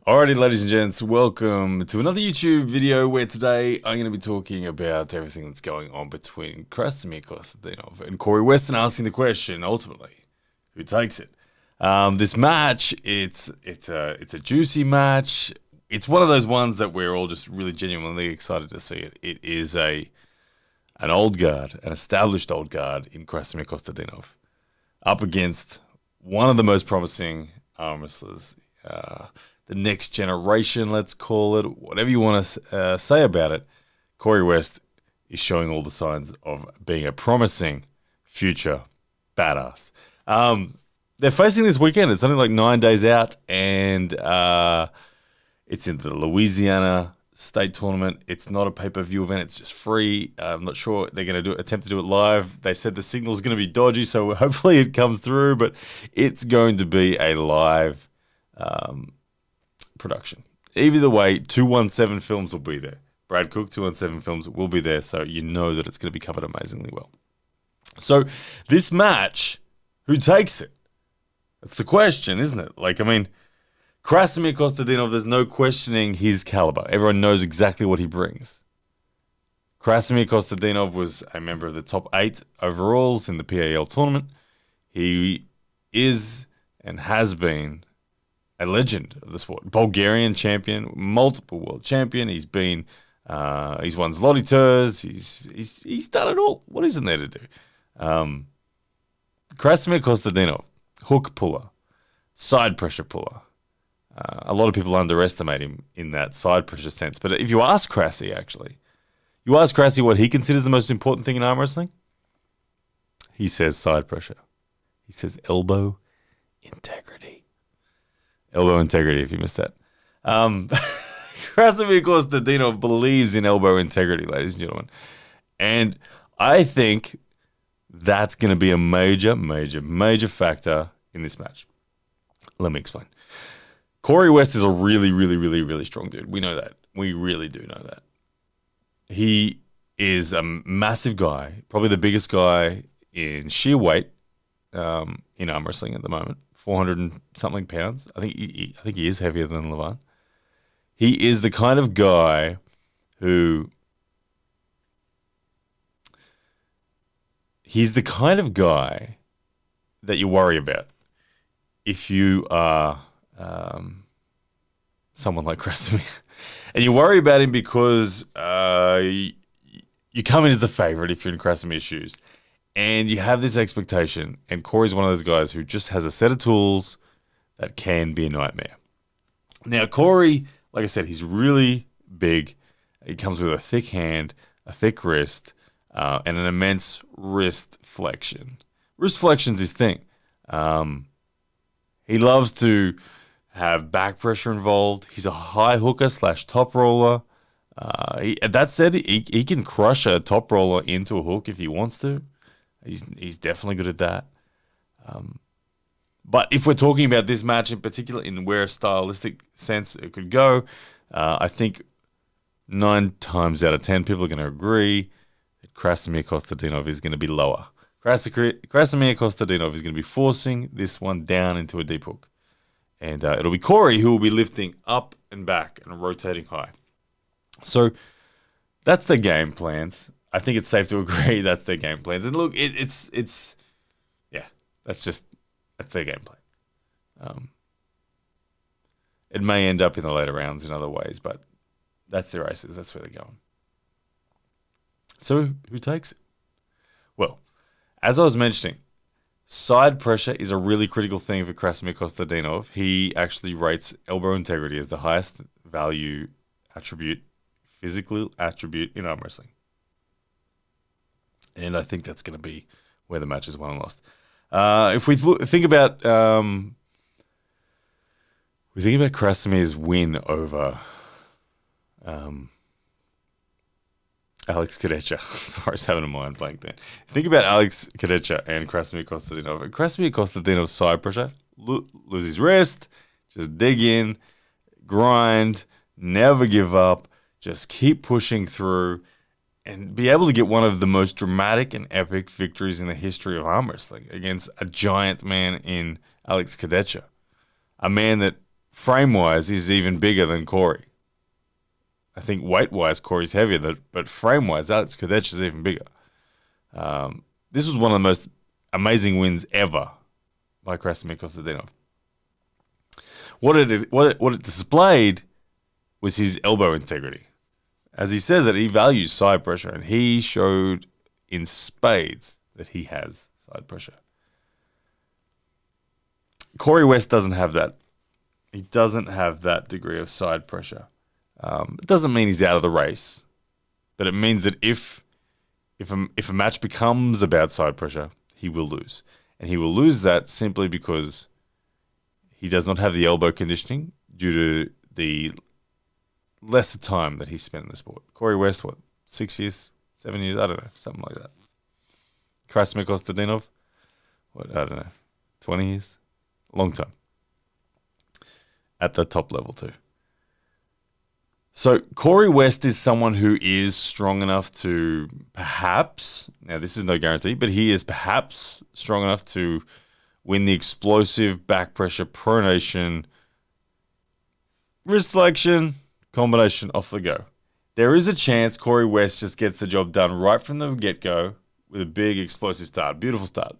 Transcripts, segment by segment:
Alrighty, ladies and gents, welcome to another YouTube video where today I'm going to be talking about everything that's going on between Krasimir Kostadinov and Corey West and asking the question, ultimately, who takes it? This match, it's a juicy match. It's one of those ones that we're all just really genuinely excited to see it. It is an old guard, an established old guard in Krasimir Kostadinov, up against one of the most promising arm wrestlers, the next generation, let's call it, whatever you want to say about it. Corey West is showing all the signs of being a promising future badass. They're facing this weekend. It's only like 9 days out, and it's in the Louisiana State Tournament. It's not a pay-per-view event. It's just free. I'm not sure they're going to attempt to do it live. They said the signal's going to be dodgy, so hopefully it comes through, but it's going to be a live production. Either way, 217 Films will be there. Brad Cook, 217 Films will be there, so you know that it's going to be covered amazingly well. So this match, who takes it? That's the question, isn't it? Krasimir Kostadinov, there's no questioning his caliber. Everyone knows exactly what he brings. Krasimir Kostadinov was a member of the top 8 overalls in the PAL tournament. He is and has been a legend of the sport. Bulgarian champion, multiple world champion. He's been, he's won Zloty tours. He's done it all. What isn't there to do? Krasimir Kostadinov, hook puller, side pressure puller. A lot of people underestimate him in that side pressure sense. But if you ask Krasi, you ask Krasi what he considers the most important thing in arm wrestling, he says side pressure. He says elbow integrity. Elbow integrity, if you missed that. Krasimir Kostadinov believes in elbow integrity, ladies and gentlemen. And I think that's going to be a major factor in this match. Let me explain. Corey West is a really strong dude. We know that. We really do know that. He is a massive guy, probably the biggest guy in sheer weight in arm wrestling at the moment. 400 and something pounds. I think he is heavier than Levan. He is the kind of guy who... He's the kind of guy that you worry about if you are someone like Krasimir. And you worry about him because you come in as the favorite if you're in Krasimir's shoes. And you have this expectation, and Corey's one of those guys who just has a set of tools that can be a nightmare. Now, Corey, like I said, he's really big. He comes with a thick hand, a thick wrist, and an immense wrist flexion. Wrist flexion's his thing. He loves to have back pressure involved. He's a high hooker / top roller. That said, he can crush a top roller into a hook if he wants to. He's definitely good at that. But if we're talking about this match in particular, in where a stylistic sense it could go, I think 9 times out of 10 people are going to agree that Krasimir Kostadinov is going to be lower. Krasimir Kostadinov is going to be forcing this one down into a deep hook. And it'll be Corey who will be lifting up and back and rotating high. So that's the game plans. I think it's safe to agree that's their game plans. And look, that's their game plans. It may end up in the later rounds in other ways, but that's their races. That's where they're going. So who takes it? Well, as I was mentioning, side pressure is a really critical thing for Krasimir Kostadinov. He actually rates elbow integrity as the highest value attribute, physical attribute in arm wrestling. And I think that's going to be where the match is won and lost. If we think about Krasimir's win over Alex Kadecha. Sorry, I was having a mind blank there. Think about Alex Kadecha and Krasimir Kostadinov. Krasimir Kostadinov's side pressure, lose his wrist, just dig in, grind, never give up, just keep pushing through, and be able to get one of the most dramatic and epic victories in the history of arm wrestling against a giant man in Alex Kadecha. A man that frame-wise, is even bigger than Corey. I think weight-wise, Corey's heavier, but frame-wise, Alex Kodech is even bigger. This was one of the most amazing wins ever by Krasimir Kostadinov. What it displayed was his elbow integrity. As he says it, he values side pressure, and he showed in spades that he has side pressure. Corey West doesn't have that. He doesn't have that degree of side pressure. It doesn't mean he's out of the race, but it means that if a match becomes about side pressure, he will lose. And he will lose that simply because he does not have the elbow conditioning due to the lesser time that he spent in the sport. Corey West, 6 years, 7 years? I don't know, something like that. Krasimir Kostadinov, I don't know, 20 years? Long time. At the top level too. So Corey West is someone who is strong enough to perhaps, now this is no guarantee, but he is perhaps strong enough to win the explosive back pressure pronation wrist flexion combination off the go. There is a chance Corey West just gets the job done right from the get-go with a big explosive start. Beautiful start.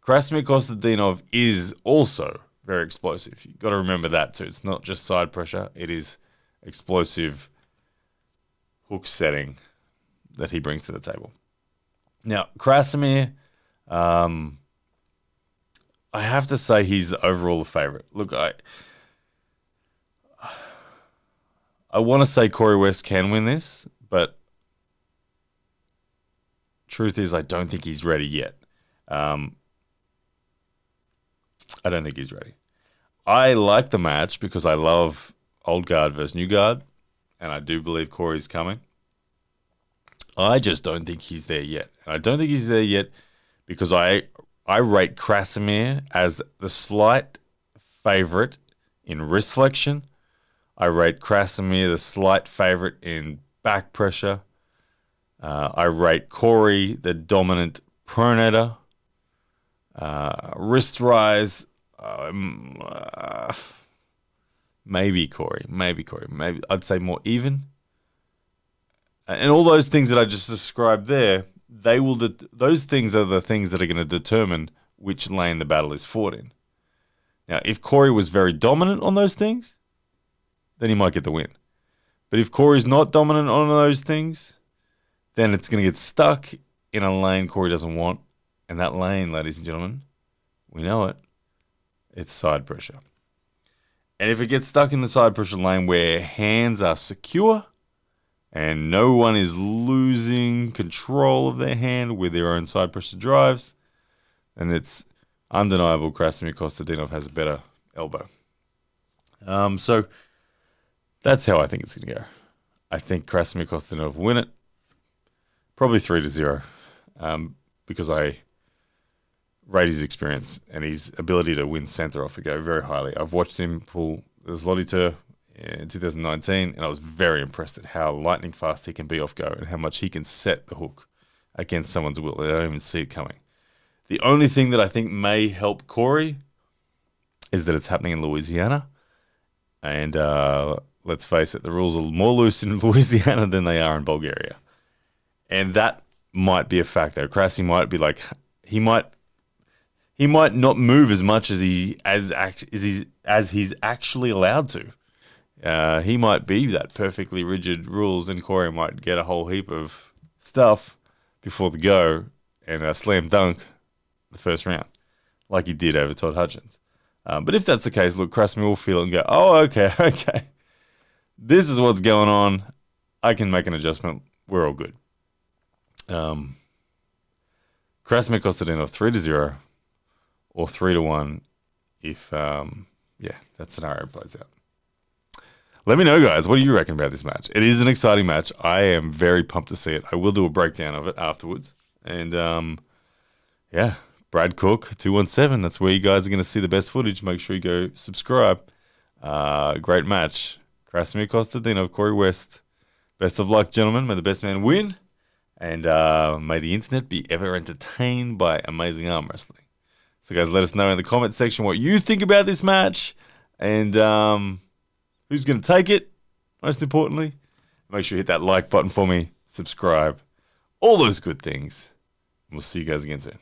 Krasimir Kostadinov is also very explosive. You've got to remember that too. It's not just side pressure. It is explosive hook setting that he brings to the table. Now, Krasimir, I have to say he's the overall favorite. Look, I want to say Corey West can win this, but truth is I don't think he's ready yet. I don't think he's ready. I like the match because I love old guard versus new guard, and I do believe Corey's coming. I just don't think he's there yet. And I don't think he's there yet because I rate Krasimir as the slight favorite in wrist flexion. I rate Krasimir the slight favorite in back pressure. I rate Corey the dominant pronator. Wrist rise, maybe Corey. Maybe I'd say more even. And all those things that I just described there, those things are the things that are going to determine which lane the battle is fought in. Now, if Corey was very dominant on those things, then he might get the win. But if Corey's not dominant on those things, then it's going to get stuck in a lane Corey doesn't want. And that lane, ladies and gentlemen, we know it, it's side pressure. And if it gets stuck in the side pressure lane where hands are secure and no one is losing control of their hand with their own side pressure drives, then it's undeniable Krasimir Kostadinov has a better elbow. So that's how I think it's going to go. I think Krasimir Kostadinov will win it. Probably 3-0. Because I rate his experience and his ability to win center off the go very highly. I've watched him pull the Zlotita in 2019, and I was very impressed at how lightning fast he can be off go and how much he can set the hook against someone's will. They don't even see it coming. The only thing that I think may help Corey is that it's happening in Louisiana. And let's face it, the rules are more loose in Louisiana than they are in Bulgaria. And that might be a factor. Krasi might be like, he might not move as much as he's actually allowed to. He might be that perfectly rigid rules, and Corey might get a whole heap of stuff before the go and slam dunk the first round, like he did over Todd Hutchins. But if that's the case, look, Krasimir will feel it and go, oh, okay. This is what's going on. I can make an adjustment. We're all good. Krasimir Kostadinov 3-0 or 3-1 if that scenario plays out. Let me know, guys. What do you reckon about this match? It is an exciting match. I am very pumped to see it. I will do a breakdown of it afterwards. And Brad Cook 217. That's where you guys are going to see the best footage. Make sure you go subscribe. Great match. Krasimir Kostadinov, Corey West. Best of luck, gentlemen. May the best man win. And may the internet be ever entertained by amazing arm wrestling. So, guys, let us know in the comment section what you think about this match. And who's going to take it? Most importantly, make sure you hit that like button for me, subscribe, all those good things. And we'll see you guys again soon.